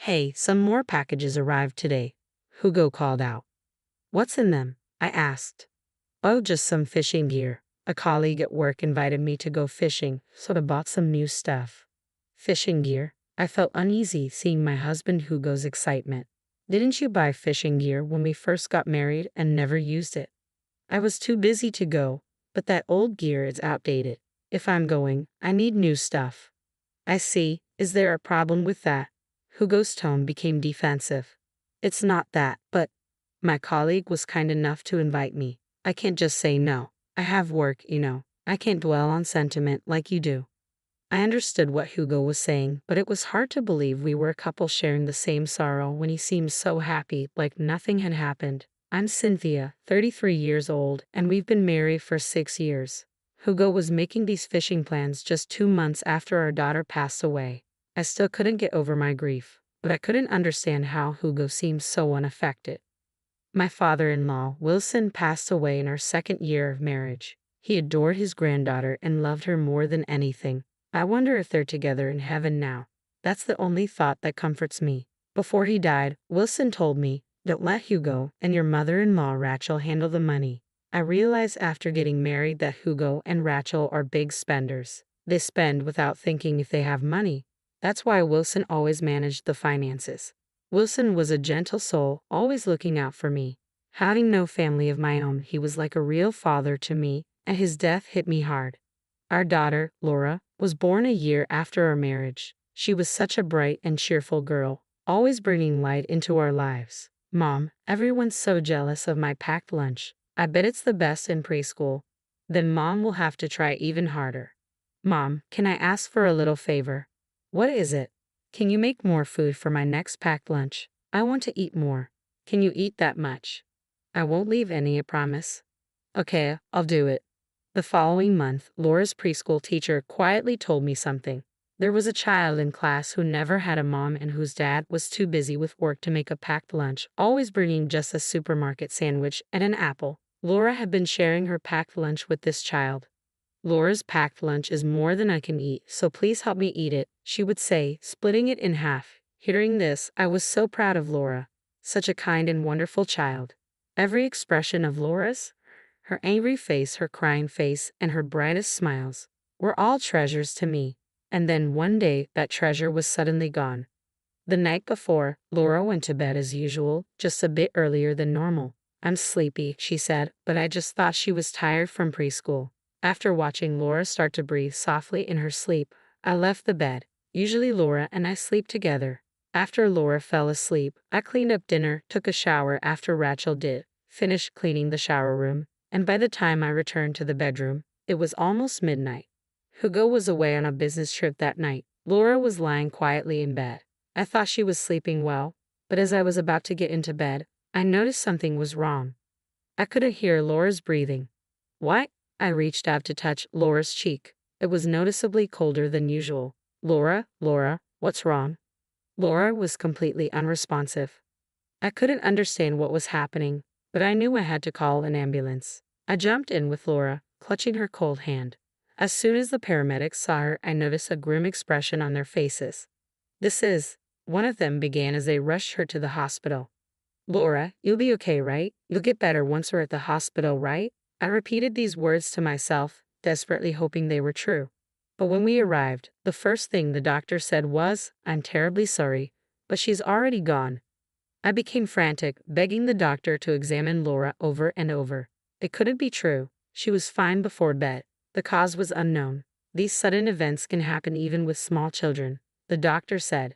Hey, some more packages arrived today, Hugo called out. What's in them? I asked. Oh, just some fishing gear. A colleague at work invited me to go fishing, so I bought some new stuff. Fishing gear? I felt uneasy seeing my husband Hugo's excitement. Didn't you buy fishing gear when we first got married and never used it? I was too busy to go, but that old gear is outdated. If I'm going, I need new stuff. I see. Is there a problem with that? Hugo's tone became defensive. It's not that, but my colleague was kind enough to invite me. I can't just say no. I have work, you know. I can't dwell on sentiment like you do. I understood what Hugo was saying, but it was hard to believe we were a couple sharing the same sorrow when he seemed so happy, like nothing had happened. I'm Cynthia, 33 years old, and we've been married for 6 years. Hugo was making these fishing plans just 2 months after our daughter passed away. I still couldn't get over my grief, but I couldn't understand how Hugo seemed so unaffected. My father-in-law, Wilson, passed away in our 2nd year of marriage. He adored his granddaughter and loved her more than anything. I wonder if they're together in heaven now. That's the only thought that comforts me. Before he died, Wilson told me, don't let Hugo and your mother-in-law Rachel handle the money. I realized after getting married that Hugo and Rachel are big spenders. They spend without thinking if they have money. That's why Wilson always managed the finances. Wilson was a gentle soul, always looking out for me. Having no family of my own, he was like a real father to me, and his death hit me hard. Our daughter, Laura, was born a year after our marriage. She was such a bright and cheerful girl, always bringing light into our lives. Mom, everyone's so jealous of my packed lunch. I bet it's the best in preschool. Then Mom will have to try even harder. Mom, can I ask for a little favor? What is it? Can you make more food for my next packed lunch? I want to eat more. Can you eat that much? I won't leave any, I promise. Okay, I'll do it. The following month, Laura's preschool teacher quietly told me something. There was a child in class who never had a mom and whose dad was too busy with work to make a packed lunch, always bringing just a supermarket sandwich and an apple. Laura had been sharing her packed lunch with this child. Laura's packed lunch is more than I can eat, so please help me eat it, she would say, splitting it in half. Hearing this, I was so proud of Laura. Such a kind and wonderful child. Every expression of Laura's, her angry face, her crying face, and her brightest smiles, were all treasures to me. And then one day, that treasure was suddenly gone. The night before, Laura went to bed as usual, just a bit earlier than normal. I'm sleepy, she said, but I just thought she was tired from preschool. After watching Laura start to breathe softly in her sleep, I left the bed. Usually Laura and I sleep together. After Laura fell asleep, I cleaned up dinner, took a shower after Rachel did, finished cleaning the shower room, and by the time I returned to the bedroom, it was almost midnight. Hugo was away on a business trip that night. Laura was lying quietly in bed. I thought she was sleeping well, but as I was about to get into bed, I noticed something was wrong. I couldn't hear Laura's breathing. What? I reached out to touch Laura's cheek. It was noticeably colder than usual. Laura, what's wrong? Laura was completely unresponsive. I couldn't understand what was happening, but I knew I had to call an ambulance. I jumped in with Laura, clutching her cold hand. As soon as the paramedics saw her, I noticed a grim expression on their faces. One of them began as they rushed her to the hospital. Laura, you'll be okay, right? You'll get better once we're at the hospital, right? I repeated these words to myself, desperately hoping they were true. But when we arrived, the first thing the doctor said was, I'm terribly sorry, but she's already gone. I became frantic, begging the doctor to examine Laura over and over. It couldn't be true. She was fine before bed. The cause was unknown. These sudden events can happen even with small children, the doctor said.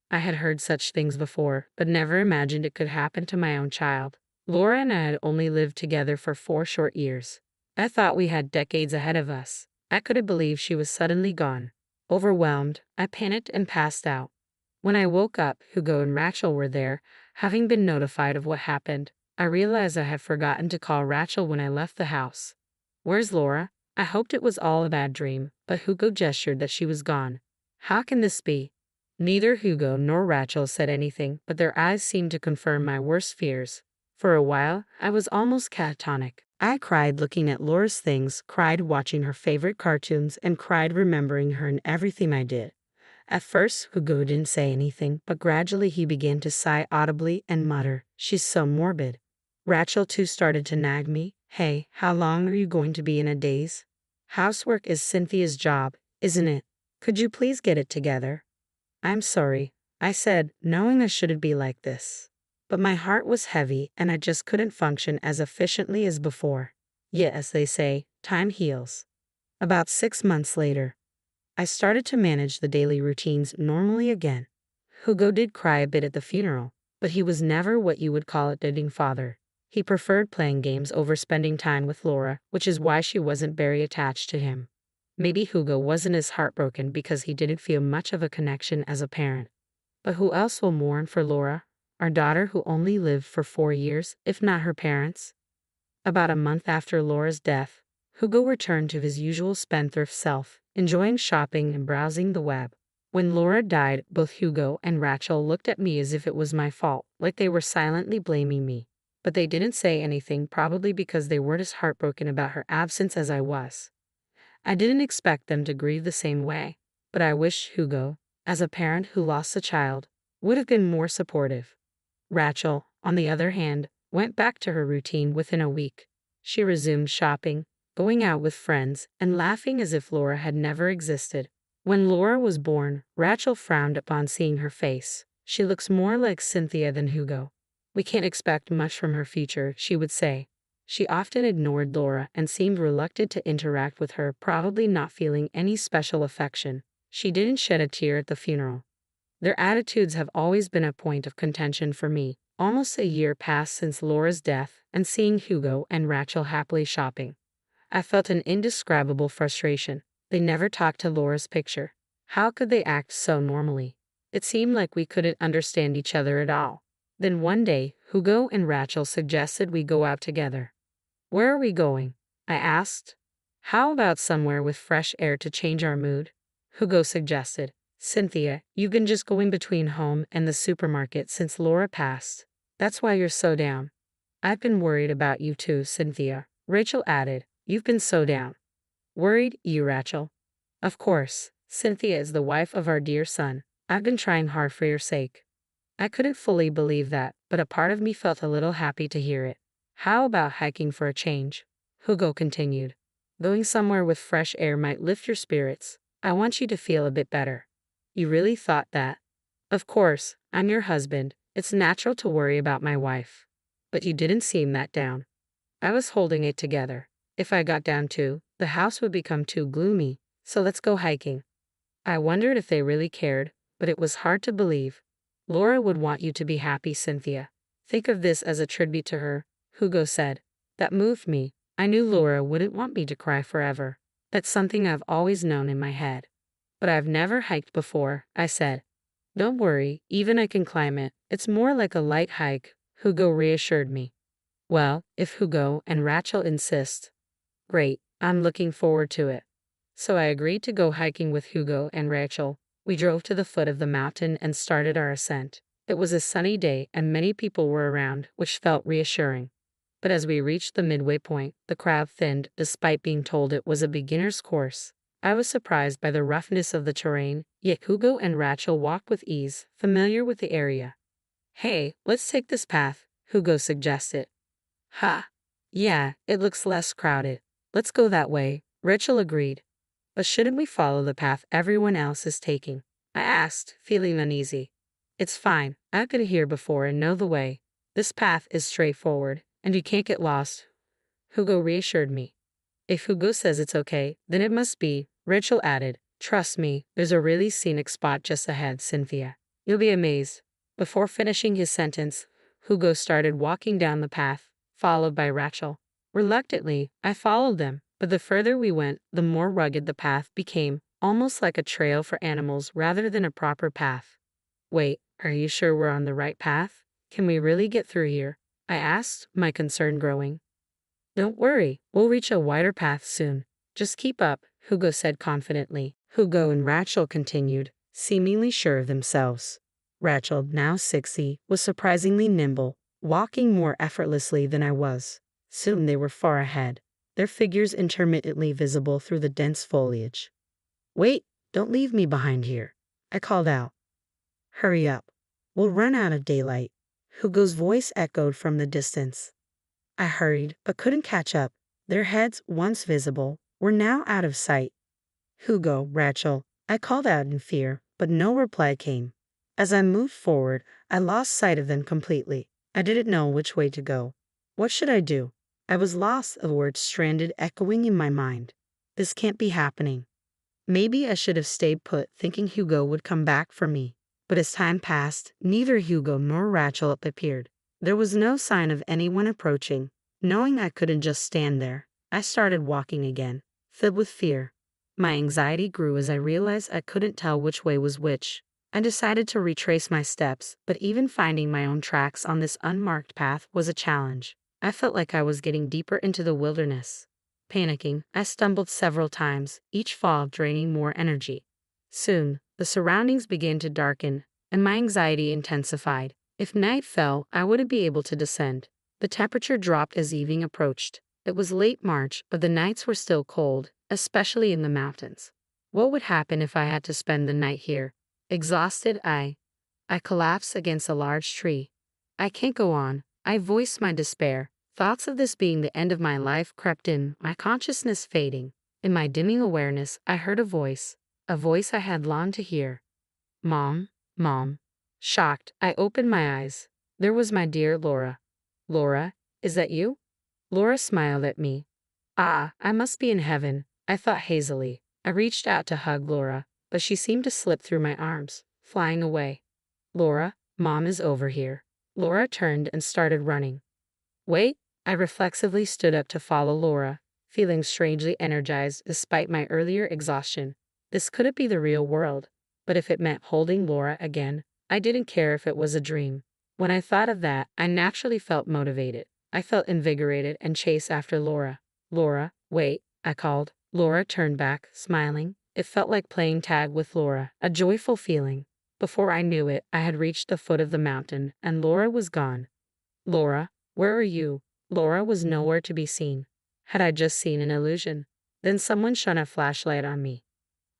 I had heard such things before, but never imagined it could happen to my own child. Laura and I had only lived together for 4 short years. I thought we had decades ahead of us. I couldn't believe she was suddenly gone. Overwhelmed, I panicked and passed out. When I woke up, Hugo and Rachel were there, having been notified of what happened. I realized I had forgotten to call Rachel when I left the house. Where's Laura? I hoped it was all a bad dream, but Hugo gestured that she was gone. How can this be? Neither Hugo nor Rachel said anything, but their eyes seemed to confirm my worst fears. For a while, I was almost catatonic. I cried looking at Laura's things, cried watching her favorite cartoons, and cried remembering her in everything I did. At first, Hugo didn't say anything, but gradually he began to sigh audibly and mutter, "She's so morbid." Rachel too started to nag me. "Hey, how long are you going to be in a daze? Housework is Cynthia's job, isn't it? Could you please get it together?" "I'm sorry," I said, knowing I shouldn't be like this. But my heart was heavy and I just couldn't function as efficiently as before. Yet, as they say, time heals. About 6 months later, I started to manage the daily routines normally again. Hugo did cry a bit at the funeral, but he was never what you would call a doting father. He preferred playing games over spending time with Laura, which is why she wasn't very attached to him. Maybe Hugo wasn't as heartbroken because he didn't feel much of a connection as a parent. But who else will mourn for Laura, our daughter who only lived for 4 years, if not her parents? About a month after Laura's death, Hugo returned to his usual spendthrift self, enjoying shopping and browsing the web. When Laura died, both Hugo and Rachel looked at me as if it was my fault, like they were silently blaming me. But they didn't say anything, probably because they weren't as heartbroken about her absence as I was. I didn't expect them to grieve the same way, but I wish Hugo, as a parent who lost a child, would have been more supportive. Rachel, on the other hand, went back to her routine within a week. She resumed shopping, going out with friends, and laughing as if Laura had never existed. When Laura was born, Rachel frowned upon seeing her face. "She looks more like Cynthia than Hugo. We can't expect much from her future," she would say. She often ignored Laura and seemed reluctant to interact with her, probably not feeling any special affection. She didn't shed a tear at the funeral. Their attitudes have always been a point of contention for me. Almost a year passed since Laura's death, and seeing Hugo and Rachel happily shopping, I felt an indescribable frustration. They never talked to Laura's picture. How could they act so normally? It seemed like we couldn't understand each other at all. Then one day, Hugo and Rachel suggested we go out together. "Where are we going?" I asked. "How about somewhere with fresh air to change our mood?" Hugo suggested. "Cynthia, you've been just going between home and the supermarket since Laura passed. That's why you're so down." "I've been worried about you too, Cynthia," Rachel added. "You've been so down." "Worried, you, Rachel?" "Of course. Cynthia is the wife of our dear son. I've been trying hard for your sake." I couldn't fully believe that, but a part of me felt a little happy to hear it. "How about hiking for a change?" Hugo continued. "Going somewhere with fresh air might lift your spirits. I want you to feel a bit better." "You really thought that?" "Of course, I'm your husband. It's natural to worry about my wife." "But you didn't seem that down." I was holding it together. If I got down too, the house would become too gloomy. "So let's go hiking." I wondered if they really cared, but it was hard to believe. "Laura would want you to be happy, Cynthia. Think of this as a tribute to her," Hugo said. That moved me. I knew Laura wouldn't want me to cry forever. That's something I've always known in my head. "But I've never hiked before," I said. "Don't worry, even I can climb it. It's more like a light hike," Hugo reassured me. "Well, if Hugo and Rachel insist." "Great, I'm looking forward to it." So I agreed to go hiking with Hugo and Rachel. We drove to the foot of the mountain and started our ascent. It was a sunny day and many people were around, which felt reassuring. But as we reached the midway point, the crowd thinned, despite being told it was a beginner's course. I was surprised by the roughness of the terrain, yet Hugo and Rachel walked with ease, familiar with the area. "Hey, let's take this path," Hugo suggested. "Ha! Yeah, it looks less crowded. Let's go that way," Rachel agreed. "But shouldn't we follow the path everyone else is taking?" I asked, feeling uneasy. "It's fine. I've been here before and know the way. This path is straightforward, and you can't get lost," Hugo reassured me. "If Hugo says it's okay, then it must be," Rachel added. "Trust me, there's a really scenic spot just ahead, Cynthia. You'll be amazed." Before finishing his sentence, Hugo started walking down the path, followed by Rachel. Reluctantly, I followed them, but the further we went, the more rugged the path became, almost like a trail for animals rather than a proper path. "Wait, are you sure we're on the right path? Can we really get through here?" I asked, my concern growing. "Don't worry, we'll reach a wider path soon. Just keep up," Hugo said confidently. Hugo and Rachel continued, seemingly sure of themselves. Rachel, now 60, was surprisingly nimble, walking more effortlessly than I was. Soon they were far ahead, their figures intermittently visible through the dense foliage. "Wait, don't leave me behind here," I called out. Hurry up. We'll run out of daylight. Hugo's voice echoed from the distance. I hurried, but couldn't catch up. Their heads, once visible, were now out of sight. Hugo, Rachel, I called out in fear, but no reply came. As I moved forward, I lost sight of them completely. I didn't know which way to go. What should I do? I was lost, the words stranded, echoing in my mind. This can't be happening. Maybe I should have stayed put, thinking Hugo would come back for me. But as time passed, neither Hugo nor Rachel appeared. There was no sign of anyone approaching. Knowing I couldn't just stand there, I started walking again, filled with fear. My anxiety grew as I realized I couldn't tell which way was which. I decided to retrace my steps, but even finding my own tracks on this unmarked path was a challenge. I felt like I was getting deeper into the wilderness. Panicking, I stumbled several times, each fall draining more energy. Soon, the surroundings began to darken, and my anxiety intensified. If night fell, I wouldn't be able to descend. The temperature dropped as evening approached. It was late March, but the nights were still cold, especially in the mountains. What would happen if I had to spend the night here? Exhausted, I collapsed against a large tree. I can't go on, I voiced my despair. Thoughts of this being the end of my life crept in, my consciousness fading. In my dimming awareness, I heard a voice I had longed to hear. Mom, Mom. Shocked, I opened my eyes. There was my dear Laura. Laura, is that you? Laura smiled at me. Ah, I must be in heaven, I thought hazily. I reached out to hug Laura, but she seemed to slip through my arms, flying away. Laura, Mom is over here. Laura turned and started running. Wait, I reflexively stood up to follow Laura, feeling strangely energized despite my earlier exhaustion. This couldn't be the real world, but if it meant holding Laura again, I didn't care if it was a dream. When I thought of that, I naturally felt motivated. I felt invigorated and chased after Laura. Laura, wait, I called. Laura turned back, smiling. It felt like playing tag with Laura, a joyful feeling. Before I knew it, I had reached the foot of the mountain, and Laura was gone. Laura, where are you? Laura was nowhere to be seen. Had I just seen an illusion? Then someone shone a flashlight on me.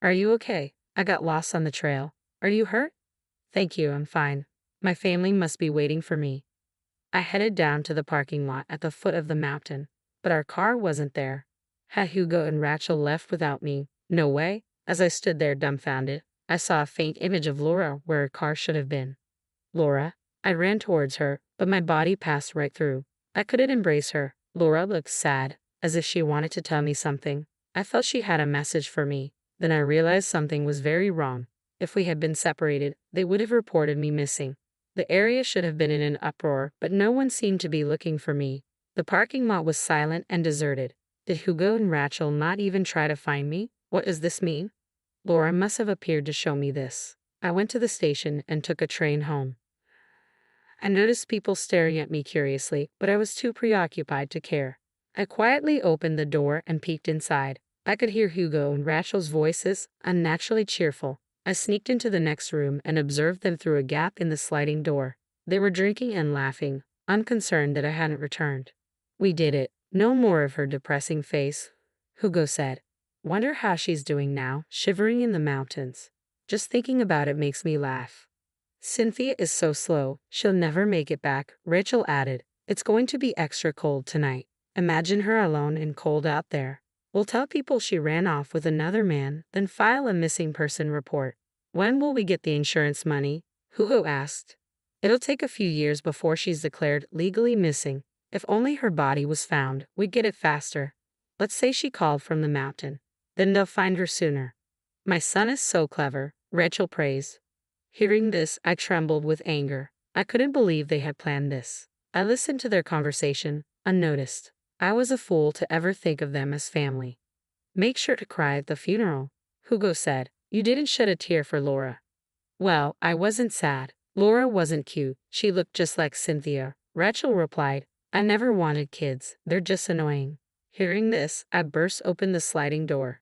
Are you okay? I got lost on the trail. Are you hurt? Thank you, I'm fine. My family must be waiting for me. I headed down to the parking lot at the foot of the mountain, but our car wasn't there. Had Hugo and Rachel left without me? No way. As I stood there dumbfounded, I saw a faint image of Laura where her car should have been. Laura. I ran towards her, but my body passed right through. I couldn't embrace her. Laura looked sad, as if she wanted to tell me something. I felt she had a message for me. Then I realized something was very wrong. If we had been separated, they would have reported me missing. The area should have been in an uproar, but no one seemed to be looking for me. The parking lot was silent and deserted. Did Hugo and Rachel not even try to find me? What does this mean? Laura must have appeared to show me this. I went to the station and took a train home. I noticed people staring at me curiously, but I was too preoccupied to care. I quietly opened the door and peeked inside. I could hear Hugo and Rachel's voices, unnaturally cheerful. I sneaked into the next room and observed them through a gap in the sliding door. They were drinking and laughing, unconcerned that I hadn't returned. We did it. No more of her depressing face, Hugo said. Wonder how she's doing now, shivering in the mountains. Just thinking about it makes me laugh. Cynthia is so slow, she'll never make it back, Rachel added. It's going to be extra cold tonight. Imagine her alone and cold out there. We'll tell people she ran off with another man, then file a missing person report. When will we get the insurance money? Hugo asked. It'll take a few years before she's declared legally missing. If only her body was found, we'd get it faster. Let's say she called from the mountain. Then they'll find her sooner. My son is so clever, Rachel praised. Hearing this, I trembled with anger. I couldn't believe they had planned this. I listened to their conversation, unnoticed. I was a fool to ever think of them as family. Make sure to cry at the funeral, Hugo said. You didn't shed a tear for Laura. Well, I wasn't sad. Laura wasn't cute. She looked just like Cynthia. Rachel replied, I never wanted kids. They're just annoying. Hearing this, I burst open the sliding door.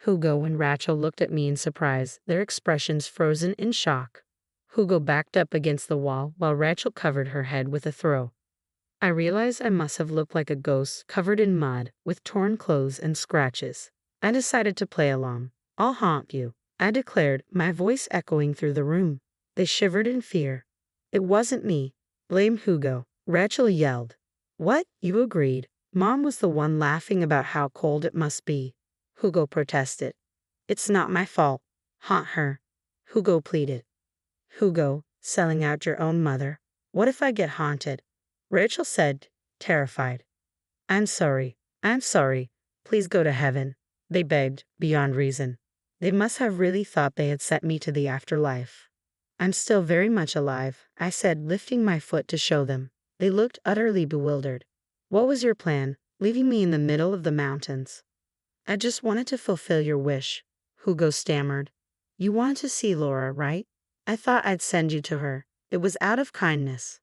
Hugo and Rachel looked at me in surprise, their expressions frozen in shock. Hugo backed up against the wall while Rachel covered her head with a throw. I realized I must have looked like a ghost covered in mud, with torn clothes and scratches. I decided to play along. I'll haunt you. I declared, my voice echoing through the room. They shivered in fear. It wasn't me. Blame Hugo, Rachel yelled. What? You agreed. Mom was the one laughing about how cold it must be. Hugo protested. It's not my fault. Haunt her. Hugo pleaded. Hugo, selling out your own mother. What if I get haunted? Rachel said, terrified. I'm sorry. I'm sorry. Please go to heaven. They begged, beyond reason. They must have really thought they had sent me to the afterlife. I'm still very much alive, I said, lifting my foot to show them. They looked utterly bewildered. What was your plan, leaving me in the middle of the mountains? I just wanted to fulfill your wish, Hugo stammered. You wanted to see Laura, right? I thought I'd send you to her. It was out of kindness.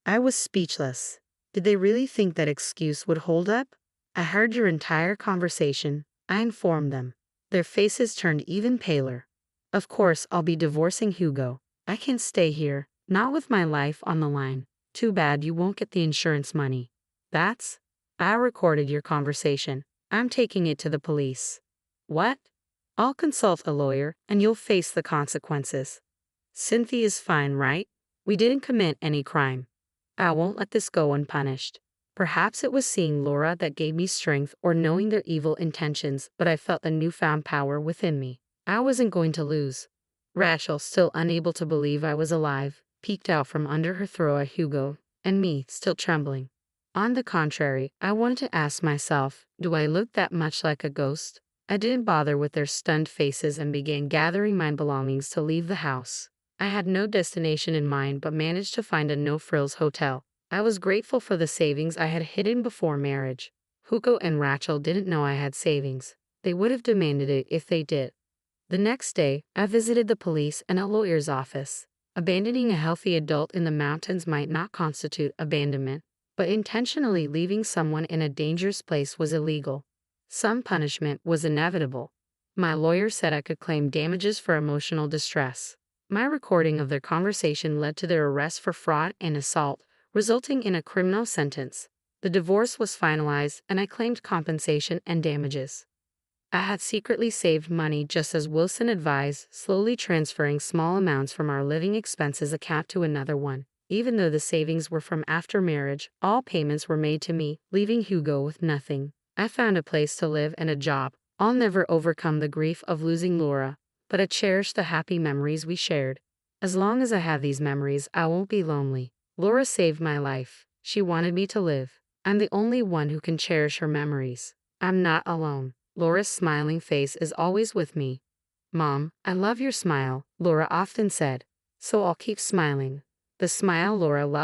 I was speechless. Did they really think that excuse would hold up? I heard your entire conversation, I informed them. Their faces turned even paler. Of course, I'll be divorcing Hugo. I can't stay here, not with my life on the line. Too bad you won't get the insurance money. I recorded your conversation. I'm taking it to the police. What? I'll consult a lawyer, and you'll face the consequences. Cynthia's fine, right? We didn't commit any crime. I won't let this go unpunished. Perhaps it was seeing Laura that gave me strength or knowing their evil intentions, but I felt a newfound power within me. I wasn't going to lose. Rachel, still unable to believe I was alive, peeked out from under her throw at Hugo, and me, still trembling. On the contrary, I wanted to ask myself, do I look that much like a ghost? I didn't bother with their stunned faces and began gathering my belongings to leave the house. I had no destination in mind but managed to find a no-frills hotel. I was grateful for the savings I had hidden before marriage. Hugo and Rachel didn't know I had savings. They would have demanded it if they did. The next day, I visited the police and a lawyer's office. Abandoning a healthy adult in the mountains might not constitute abandonment, but intentionally leaving someone in a dangerous place was illegal. Some punishment was inevitable. My lawyer said I could claim damages for emotional distress. My recording of their conversation led to their arrest for fraud and assault, resulting in a criminal sentence. The divorce was finalized and I claimed compensation and damages. I had secretly saved money just as Wilson advised, slowly transferring small amounts from our living expenses account to another one. Even though the savings were from after marriage, all payments were made to me, leaving Hugo with nothing. I found a place to live and a job. I'll never overcome the grief of losing Laura, but I cherish the happy memories we shared. As long as I have these memories, I won't be lonely. Laura saved my life. She wanted me to live. I'm the only one who can cherish her memories. I'm not alone. Laura's smiling face is always with me. Mom, I love your smile, Laura often said. So I'll keep smiling. The smile Laura loved